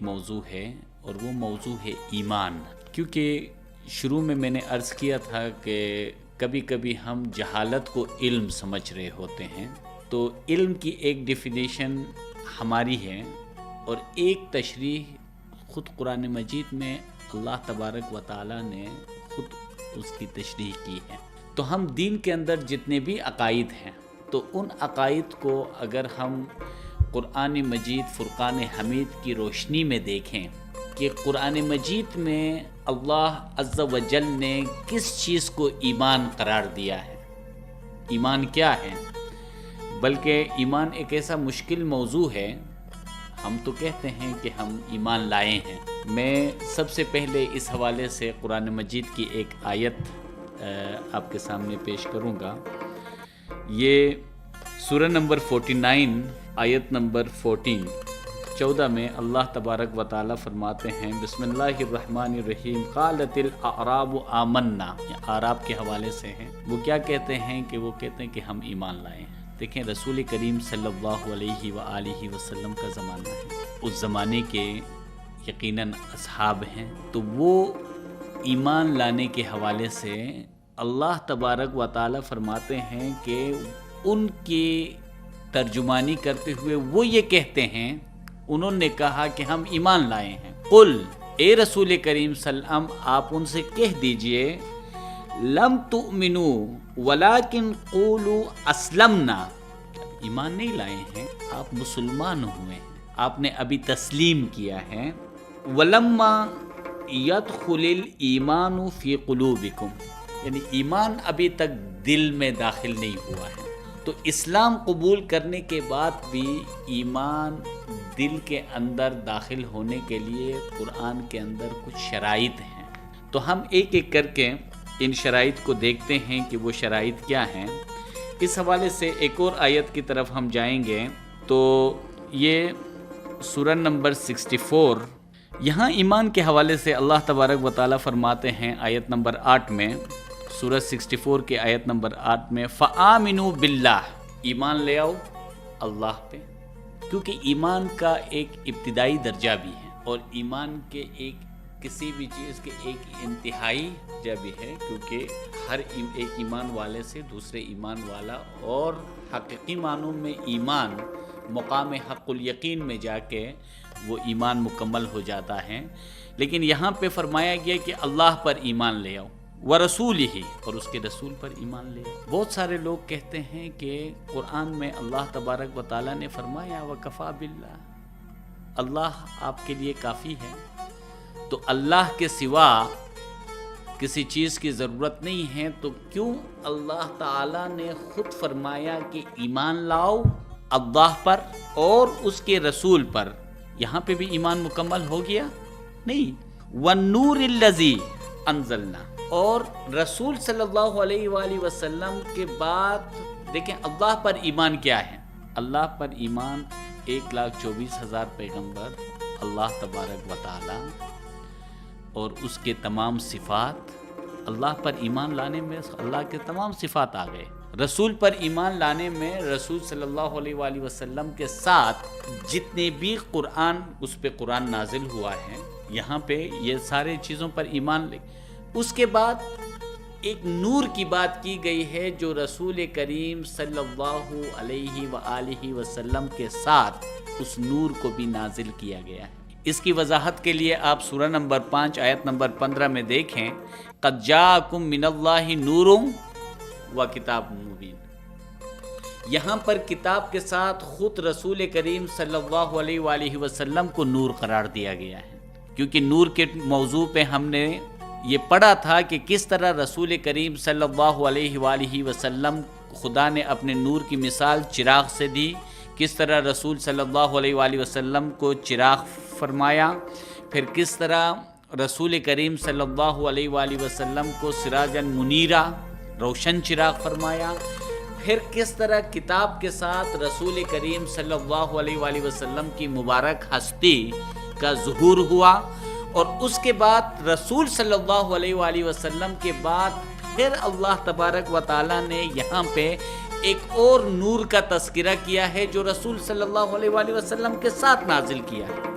ایک موضوع ہے اور وہ موضوع ہے ایمان. کیونکہ شروع میں نے عرض کیا تھا کہ کبھی کبھی ہم جہالت کو علم سمجھ رہے ہوتے ہیں. تو علم کی ایک ڈیفینیشن ہماری ہے اور ایک تشریح خود قرآن مجید میں اللہ تبارک و تعالیٰ نے خود اس کی تشریح کی ہے. تو ہم دین کے اندر جتنے بھی عقائد ہیں تو ان عقائد کو اگر ہم قرآن مجید فرقان حمید کی روشنی میں دیکھیں کہ قرآن مجید میں اللہ عز و جل نے کس چیز کو ایمان قرار دیا ہے. ایمان کیا ہے؟ بلکہ ایمان ایک ایسا مشکل موضوع ہے. ہم تو کہتے ہیں کہ ہم ایمان لائے ہیں. میں سب سے پہلے اس حوالے سے قرآن مجید کی ایک آیت آپ کے سامنے پیش کروں گا. یہ سورہ نمبر 49 آیت نمبر 14 میں اللہ تبارک و تعالیٰ فرماتے ہیں بسم اللہ الرحمن الرحیم قالت الاعراب آمنا. اعراب کے حوالے سے ہیں. وہ کیا کہتے ہیں کہ وہ کہتے ہیں کہ ہم ایمان لائے ہیں. دیکھیں رسول کریم صلی اللہ علیہ وآلہ وسلم کا زمانہ ہے. اس زمانے کے یقیناً اصحاب ہیں. تو وہ ایمان لانے کے حوالے سے اللہ تبارک و تعالیٰ فرماتے ہیں کہ ان کی ترجمانی کرتے ہوئے وہ یہ کہتے ہیں، انہوں نے کہا کہ ہم ایمان لائے ہیں. قل اے رسول کریم صلی اللہ علیہ وسلم آپ ان سے کہہ دیجئے لم تؤمنوا ولکن قولوا اسلمنا. ایمان نہیں لائے ہیں، آپ مسلمان ہوئے ہیں، آپ نے ابھی تسلیم کیا ہے. ولما يدخل الایمان فی قلوبکم، یعنی ایمان ابھی تک دل میں داخل نہیں ہوا ہے. تو اسلام قبول کرنے کے بعد بھی ایمان دل کے اندر داخل ہونے کے لیے قرآن کے اندر کچھ شرائط ہیں. تو ہم ایک ایک کر کے ان شرائط کو دیکھتے ہیں کہ وہ شرائط کیا ہیں. اس حوالے سے ایک اور آیت کی طرف ہم جائیں گے تو یہ سورہ نمبر 64. یہاں ایمان کے حوالے سے اللہ تبارک و تعالیٰ فرماتے ہیں آیت نمبر 8 میں، سورہ 64 کے آیت نمبر 8 میں فآمنوا باللہ، ایمان لے آؤ اللہ پہ. کیونکہ ایمان کا ایک ابتدائی درجہ بھی ہے اور ایمان کے کسی بھی چیز کے ایک انتہائی درجہ بھی ہے. کیونکہ ہر ایک ایمان والے سے دوسرے ایمان والا اور حقیقی معنوں میں ایمان مقام حق الیقین میں جا کے وہ ایمان مکمل ہو جاتا ہے. لیکن یہاں پہ فرمایا گیا کہ اللہ پر ایمان لے آؤ وَرَسُولِهِ، اور اس کے رسول پر ایمان لے آؤ. بہت سارے لوگ کہتے ہیں کہ قرآن میں اللہ تبارک و تعالیٰ نے فرمایا وَكَفَى بِاللَّهِ، اللہ آپ کے لیے کافی ہے. تو اللہ کے سوا کسی چیز کی ضرورت نہیں ہے. تو کیوں اللہ تعالیٰ نے خود فرمایا کہ ایمان لاؤ اللہ پر اور اس کے رسول پر؟ یہاں پہ بھی ایمان مکمل ہو گیا نہیں. وَالنُّورِ الَّذِي أَنزَلْنَا، اور رسول صلی اللہ علیہ وآلہ وسلم کے بعد دیکھیں اللہ پر ایمان کیا ہے. اللہ پر ایمان 1,24,000 پیغمبر، اللہ تبارک و تعالی اور اس کے تمام صفات. اللہ پر ایمان لانے میں اللہ کے تمام صفات آ گئے. رسول پر ایمان لانے میں رسول صلی اللہ علیہ وآلہ وسلم کے ساتھ جتنے بھی قرآن اس پہ قرآن نازل ہوا ہے یہاں پہ یہ سارے چیزوں پر ایمان لے. اس کے بعد ایک نور کی بات کی گئی ہے جو رسول کریم صلی اللہ علیہ وآلہ وسلم کے ساتھ اس نور کو بھی نازل کیا گیا ہے. اس کی وضاحت کے لیے آپ سورہ نمبر 5 آیت نمبر 15 میں دیکھیں قد جاءکم من اللہ نور و کتاب مبین. یہاں پر کتاب کے ساتھ خود رسول کریم صلی اللہ علیہ وآلہ وسلم کو نور قرار دیا گیا ہے. کیونکہ نور کے موضوع پہ ہم نے یہ پڑھا تھا کہ کس طرح رسول کریم صلی اللہ علیہ وآلہ وسلم خدا نے اپنے نور کی مثال چراغ سے دی. کس طرح رسول صلی اللہ علیہ وآلہ وسلم کو چراغ فرمایا. پھر کس طرح رسول کریم صلی اللہ علیہ وآلہ وسلم کو سراجا منیرا، روشن چراغ فرمایا. پھر کس طرح کتاب کے ساتھ رسول کریم صلی اللہ علیہ وآلہ وسلم کی مبارک ہستی کا ظہور ہوا. اور اس کے بعد رسول صلی اللہ علیہ وآلہ وسلم کے بعد پھر اللہ تبارک و تعالیٰ نے یہاں پہ ایک اور نور کا تذکرہ کیا ہے جو رسول صلی اللہ علیہ وآلہ وسلم کے ساتھ نازل کیا ہے.